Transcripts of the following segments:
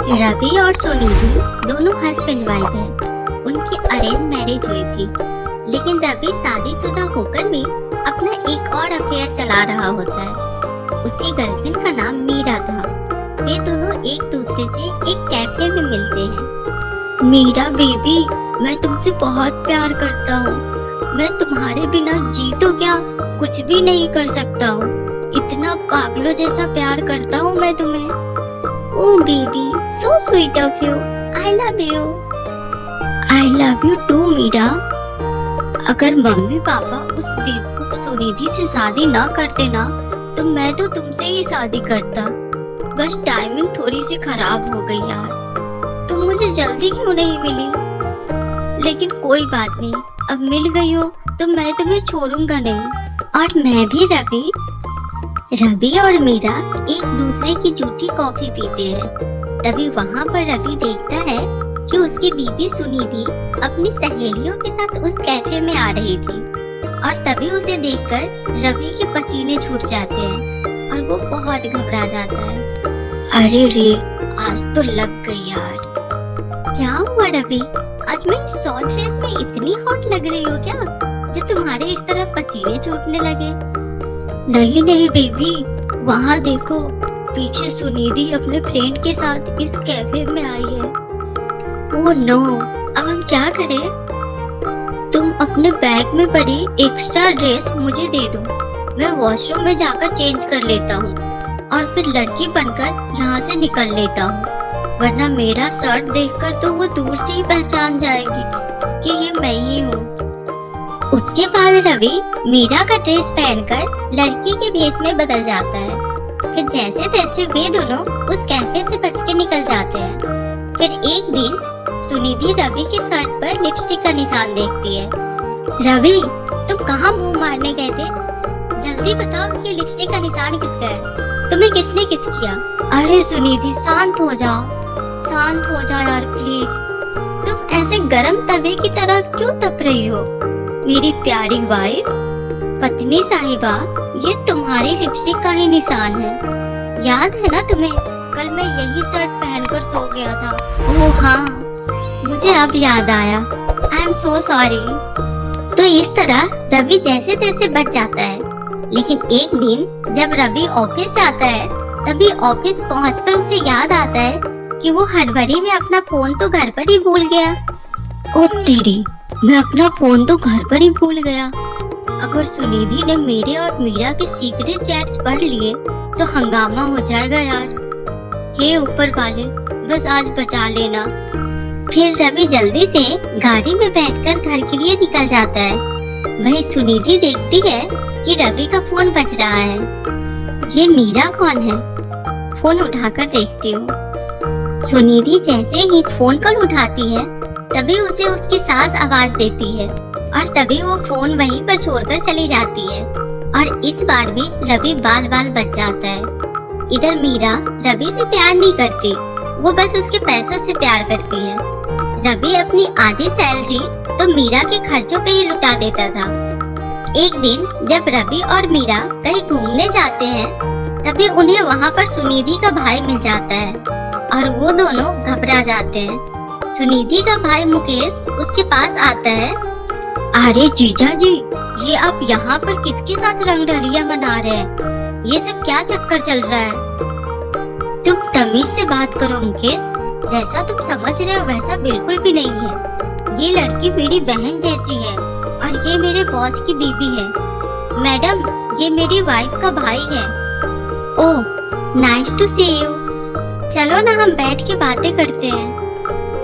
रवि और सुनिधि दोनों husband wife हैं। उनकी अरेंज मैरिज हुई थी, लेकिन रवि शादीशुदा होकर भी अपना एक और अफेयर चला रहा होता है। उसकी गर्लफ्रेंड का नाम मीरा था। वे दोनों एक दूसरे से एक कैफे में मिलते हैं। मीरा बेबी, मैं तुमसे बहुत प्यार करता हूँ। मैं तुम्हारे बिना जी तो क्या कुछ भी नहीं कर सकता हूँ। इतना पागलों जैसा प्यार करता हूँ मैं तुम्हें। Oh baby, so sweet of you. I love you. I love you too, Meera. अगर मम्मी पापा उस बेवकूफ सुनिधि से शादी ना करते ना, तो मैं तो तुमसे ही शादी करता। बस टाइमिंग थोड़ी सी खराब हो गई यार। तुम मुझे जल्दी क्यों नहीं मिली? लेकिन कोई बात नहीं, अब मिल गई हो तो मैं तुम्हें छोड़ूंगा नहीं। और मैं भी रवि और मीरा एक दूसरे की जूठी कॉफी पीते हैं। तभी वहाँ पर रवि देखता है कि उसकी बीवी सुनिधि अपनी सहेलियों के साथ उस कैफे में आ रही थी। और तभी उसे देखकर रवि के पसीने छूट जाते हैं और वो बहुत घबरा जाता है। अरे रे, आज तो लग गई यार। क्या हुआ रवि? आज मैं इस शॉर्ट ड्रेस में इतनी हॉट लग रही हूँ क्या, जो तुम्हारे इस तरह पसीने छूटने लगे? नहीं नहीं बेबी, वहाँ देखो, पीछे सुनिधि अपने फ्रेंड के साथ इस कैफे में आई है। ओह नो, अब हम क्या करें? तुम अपने बैग में पड़ी एक्स्ट्रा ड्रेस मुझे दे दो। मैं वॉशरूम में जाकर चेंज कर लेता हूँ और फिर लड़की बनकर यहाँ से निकल लेता हूँ। वरना मेरा शर्ट देखकर तो वो दूर से ही पहचान जाएगी कि ये मैं ही हूँ। उसके बाद रवि मीरा का ड्रेस पहनकर लड़की के भेष में बदल जाता है। फिर जैसे तैसे वे दोनों उस कैफे से बच के निकल जाते हैं। फिर एक दिन सुनिधि रवि के शर्ट पर लिपस्टिक का निशान देखती है। रवि, तुम कहाँ मुंह मारने गए थे? जल्दी बताओ कि लिपस्टिक का निशान किसका है? तुम्हें किसने किस किया? अरे सुनिधि, शांत हो जाओ यार प्लीज। तुम ऐसे गरम तवे की तरह क्यों तप रही हो? मेरी प्यारी वाइफ, पत्नी साहिबा, ये तुम्हारी लिपस्टिक का ही निशान है। याद है ना तुम्हें, कल मैं यही शर्ट पहनकर सो गया था। ओह हाँ, मुझे अब याद आया। I am so sorry. तो इस तरह रवि जैसे तैसे बच जाता है। लेकिन एक दिन जब रवि ऑफिस जाता है, तभी ऑफिस पहुंचकर उसे याद आता है कि वो हड़बड़ी में अपना फोन तो घर पर ही भूल गया। ओ तेरी, मैं अपना फोन तो घर पर ही भूल गया। अगर सुनिधि ने मेरे और मीरा के सीक्रेट चैट्स पढ़ लिए तो हंगामा हो जाएगा यार। हे ऊपर वाले, बस आज बचा लेना। फिर रवि जल्दी से गाड़ी में बैठकर घर के लिए निकल जाता है। वही सुनिधि देखती है कि रवि का फोन बज रहा है। ये मीरा कौन है? फोन उठाकर देखती हूँ। सुनिधि जैसे ही फोन कॉल उठाती है, तभी उसे उसकी सास आवाज देती है और तभी वो फोन वहीं पर छोड़कर चली जाती है। और इस बार भी रवि बाल बाल बच जाता है। इधर मीरा रवि से प्यार नहीं करती, वो बस उसके पैसों से प्यार करती है। रवि अपनी आधी सैलरी तो मीरा के खर्चों पे ही लुटा देता था। एक दिन जब रवि और मीरा कहीं घूमने जाते हैं, तभी उन्हें वहाँ पर सुनिधि का भाई मिल जाता है और वो दोनों घबरा जाते हैं। सुनिधि का भाई मुकेश उसके पास आता है। अरे जीजा जी, ये आप यहाँ पर किसके साथ रंगरलिया मना रहे हैं? ये सब क्या चक्कर चल रहा है? तुम तमीज से बात करो मुकेश, जैसा तुम समझ रहे हो वैसा बिल्कुल भी नहीं है। ये लड़की मेरी बहन जैसी है और ये मेरे बॉस की बीवी है। मैडम, ये मेरी वाइफ का भाई है। ओह, नाइस टू सी यू। चलो ना, हम बैठ के बातें करते हैं।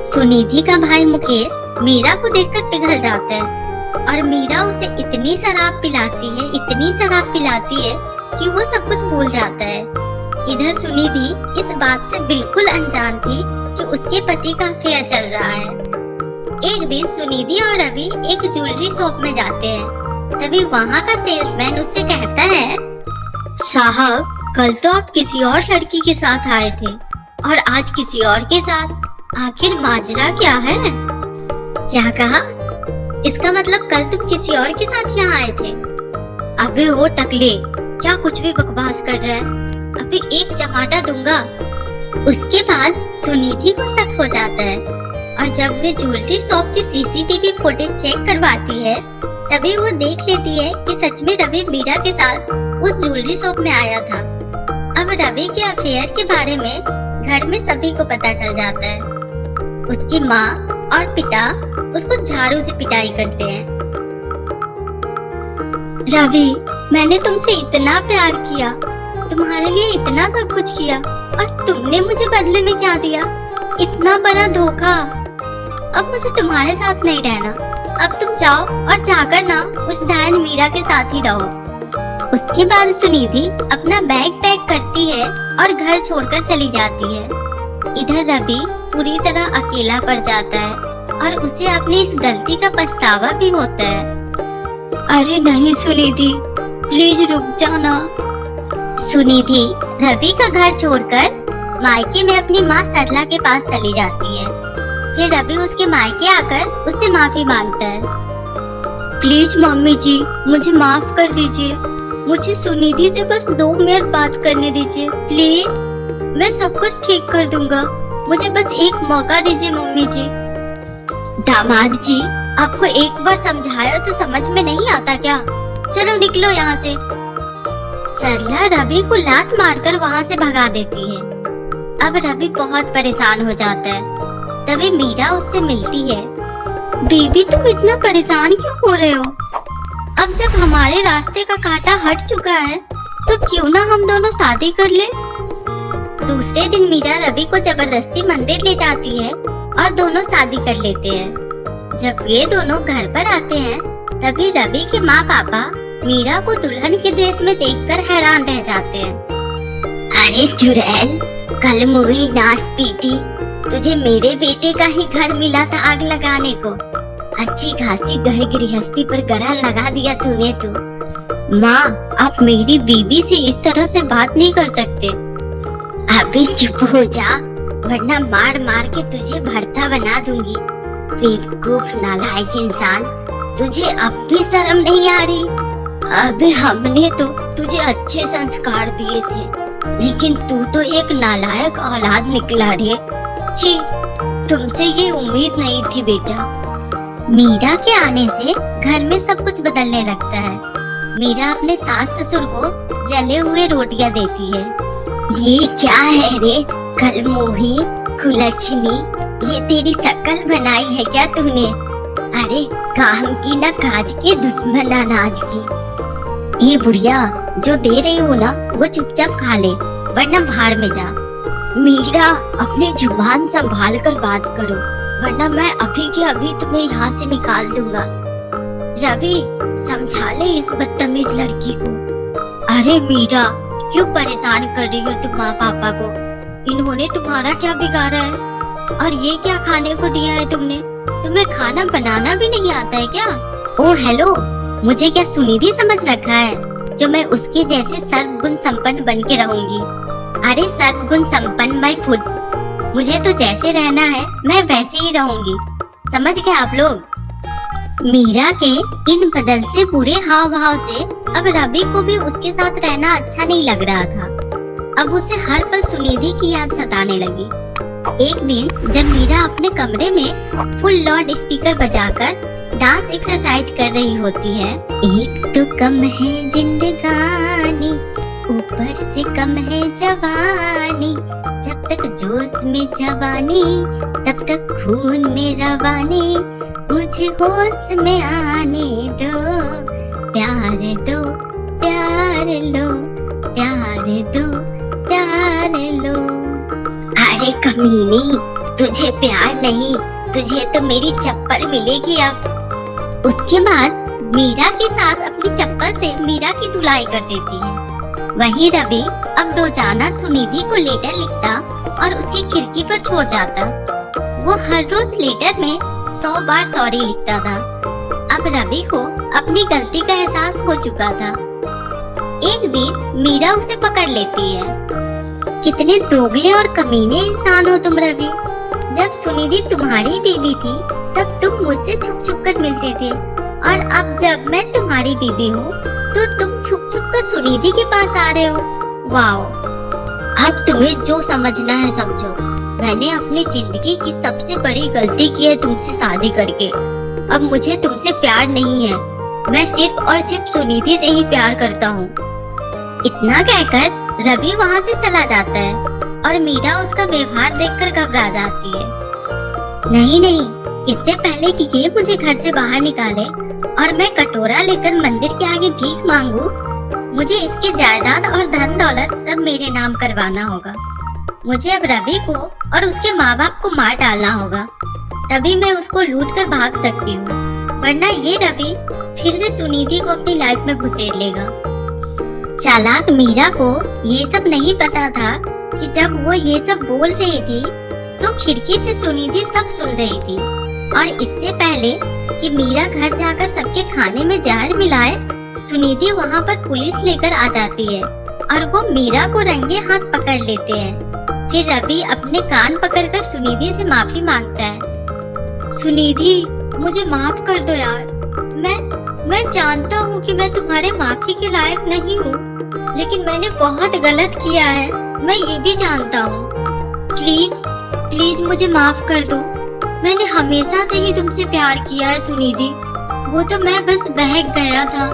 सुनिधि का भाई मुकेश मीरा को देखकर पिघल जाता है और मीरा उसे इतनी शराब पिलाती है कि वो सब कुछ भूल जाता है। इधर सुनिधि इस बात से बिल्कुल अनजान थी कि उसके पति का अफेयर चल रहा है। एक दिन सुनिधि और रवि एक ज्वेलरी शॉप में जाते हैं। तभी वहाँ का सेल्समैन उससे कहता है, साहब, कल तो आप किसी और लड़की के साथ आए थे और आज किसी और के साथ। आखिर माजरा क्या है? क्या कहा? इसका मतलब कल तुम किसी और के साथ यहाँ आए थे? अबे वो टकले, क्या कुछ भी बकवास कर रहा है? अभी एक चमाटा दूंगा। उसके बाद सुनिधि को शक हो जाता है और जब वे ज्वेलरी शॉप की सीसीटीवी फुटेज चेक करवाती है तभी वो देख लेती है कि सच में रवि मीरा के साथ उस ज्वेलरी शॉप में आया था। अब रवि के अफेयर के बारे में घर में सभी को पता चल जाता है। उसकी माँ और पिता उसको झाड़ू से पिटाई करते हैं। रवि, मैंने तुमसे इतना प्यार किया, तुम्हारे लिए इतना सब कुछ किया और तुमने मुझे बदले में क्या दिया? इतना बड़ा धोखा। अब मुझे तुम्हारे साथ नहीं रहना। अब तुम जाओ और जाकर ना उस डायन मीरा के साथ ही रहो। उसके बाद सुनिधि अपना बैग पैक करती है और घर छोड़कर चली जाती है। इधर रवि पूरी तरह अकेला पड़ जाता है और उसे अपनी इस गलती का पछतावा भी होता है। अरे नहीं सुनिधि, प्लीज रुक जाना। सुनिधि रवि का घर छोड़कर मायके में अपनी माँ सरला के पास चली जाती है। फिर रवि उसके मायके आकर उससे माफी मांगता है। प्लीज मम्मी जी, मुझे माफ कर दीजिए। मुझे सुनिधि से बस 2 मिनट बात करने दीजिए प्लीज। मैं सब कुछ ठीक कर दूंगा। मुझे बस एक मौका दीजिए मम्मी जी। दामाद जी, आपको एक बार समझाया तो समझ में नहीं आता क्या? चलो निकलो यहाँ से। सरला रवि को लात मारकर वहाँ से भगा देती है। अब रवि बहुत परेशान हो जाता है। तभी मीरा उससे मिलती है। बेबी, तुम इतना परेशान क्यों हो रहे हो? अब जब हमारे रास्ते का कांटा हट चुका है तो क्यों ना हम दोनों शादी कर ले? दूसरे दिन मीरा रवि को जबरदस्ती मंदिर ले जाती है और दोनों शादी कर लेते हैं। जब ये दोनों घर पर आते हैं तभी रवि के माँ पापा मीरा को दुल्हन के ड्रेस में देखकर हैरान रह जाते हैं। अरे चुड़ैल, कल मुई नाच पीटी, तुझे मेरे बेटे का ही घर मिला था आग लगाने को। अच्छी खासी घर गृहस्थी पर ग्रहण लगा दिया तूने तो। माँ, आप मेरी बीबी से इस तरह से बात नहीं कर सकते। अभी चुप हो जा, वरना मार मार के तुझे भरता बना दूंगी। बेवकूफ नालायक इंसान, तुझे अब भी शर्म नहीं आ रही? अबे हमने तो तुझे अच्छे संस्कार दिए थे, लेकिन तू तो एक नालायक औलाद निकला रे। छी, तुमसे ये उम्मीद नहीं थी बेटा। मीरा के आने से घर में सब कुछ बदलने लगता है। मीरा अपने सास ससुर को जले हुए रोटियां देती है। ये क्या है रे कलमोही कुलच्छनी, ये तेरी शक्ल बनाई है क्या तूने? अरे काम की ना काज की, दुश्मन अनाज की। ये बुढ़िया, जो दे रही हो ना वो चुपचाप खा ले, वरना बाहर में जा। मीरा, अपनी जुबान संभाल कर बात करो, वरना मैं अभी के अभी तुम्हें यहाँ से निकाल दूंगा। रवि, समझा ले इस बदतमीज लड़की को। अरे मीरा, क्यों परेशान कर रही हो तुम माँ पापा को? इन्होंने तुम्हारा क्या बिगाड़ा है? और ये क्या खाने को दिया है तुमने? तुम्हें खाना बनाना भी नहीं आता है क्या? ओ हेलो, मुझे क्या सुनिधि समझ रखा है जो मैं उसके जैसे सर्वगुण संपन्न बन के रहूंगी? अरे सर्वगुण संपन्न माय फुट, मुझे तो जैसे रहना है मैं वैसे ही रहूंगी। समझ गए आप लोग? मीरा के इन बदलते बुरे हाव भाव से अब रवि को भी उसके साथ रहना अच्छा नहीं लग रहा था। अब उसे हर पल सुनिधि की याद सताने लगी। एक दिन जब मीरा अपने कमरे में फुल लाउड स्पीकर बजाकर डांस एक्सरसाइज कर रही होती है। एक तो कम है जिंदगानी, ऊपर से कम है जवानी, जब तक जोश में जवानी तब तक खून में रवानी, मुझे होश में आने दो, प्यार दो, प्यार लो, प्यार दो, प्यार लो। अरे कमीनी, तुझे प्यार नहीं, तुझे तो मेरी चप्पल मिलेगी अब। उसके बाद मीरा की सास अपनी चप्पल से मीरा की धुलाई कर देती है। वहीं रवि अब रोजाना सुनिधि को लेटर लिखता और उसकी खिड़की पर छोड़ जाता। वो हर रोज लेटर में 100 बार सॉरी लिखता था। अब रवि को अपनी गलती का एहसास हो चुका था। एक दिन मीरा उसे पकड़ लेती है। कितने दोगले और कमीने इंसान हो तुम रवि। जब सुनिधि तुम्हारी बीवी थी तब तुम मुझसे छुप छुप कर मिलते थे, और अब जब मैं तुम्हारी बीवी हूँ तो तुम छुप छुप कर सुनिधि के पास आ रहे हो। वाओ, अब तुम्हें जो समझना है समझो। मैंने अपनी जिंदगी की सबसे बड़ी गलती की है तुमसे शादी करके। अब मुझे तुमसे प्यार नहीं है। मैं सिर्फ और सिर्फ सुनिधि से ही प्यार करता हूँ। इतना कहकर रवि वहाँ से चला जाता है और मीरा उसका व्यवहार देखकर घबरा जाती है। नहीं नहीं, इससे पहले कि ये मुझे घर से बाहर निकाले और मैं कटोरा लेकर मंदिर के आगे भीख मांगू, मुझे इसके जायदाद और धन दौलत सब मेरे नाम करवाना होगा। मुझे अब रवि को और उसके माँ बाप को मार डालना होगा, तभी मैं उसको लूट कर भाग सकती हूँ, वरना ये रवि फिर से सुनिधि को अपनी लाइफ में घुसेड़ लेगा। चालाक मीरा को ये सब नहीं पता था कि जब वो ये सब बोल रही थी तो खिड़की से सुनिधि सब सुन रही थी, और इससे पहले कि मीरा घर जाकर सबके खाने में जहर मिलाए, सुनिधि वहाँ पर पुलिस लेकर आ जाती है और वो मीरा को रंगे हाथ पकड़ लेते हैं। फिर रवि अपने कान पकड़कर सुनिधि से माफी मांगता है। सुनिधि, मुझे माफ कर दो यार। मैं जानता हूँ कि मैं तुम्हारे माफी के लायक नहीं हूँ, लेकिन मैंने बहुत गलत किया है, मैं ये भी जानता हूँ। प्लीज प्लीज मुझे माफ कर दो। मैंने हमेशा से ही तुमसे प्यार किया है सुनिधि। वो तो मैं बस बहक गया था,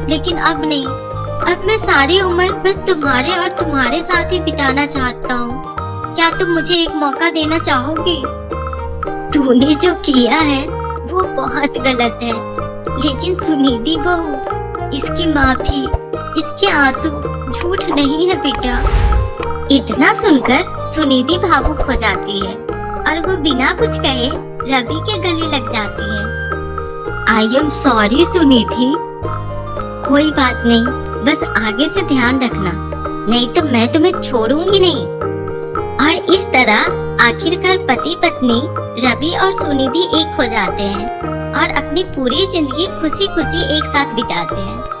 लेकिन अब नहीं। अब मैं सारी उम्र बस तुम्हारे और तुम्हारे साथ ही बिताना चाहता हूँ। क्या तुम मुझे एक मौका देना चाहोगे? तूने जो किया है वो बहुत गलत है, लेकिन सुनिधि बहू, इसकी माफी, इसके आंसू झूठ नहीं है बेटा। इतना सुनकर सुनिधि भावुक हो जाती है और वो बिना कुछ कहे रवि के गले लग जाती है। I am sorry Sunidhi. कोई बात नहीं, बस आगे से ध्यान रखना, नहीं तो मैं तुम्हें छोड़ूंगी नहीं। और इस तरह आखिरकार पति पत्नी रवि और सुनिधि एक हो जाते हैं और अपनी पूरी जिंदगी खुशी खुशी एक साथ बिताते हैं।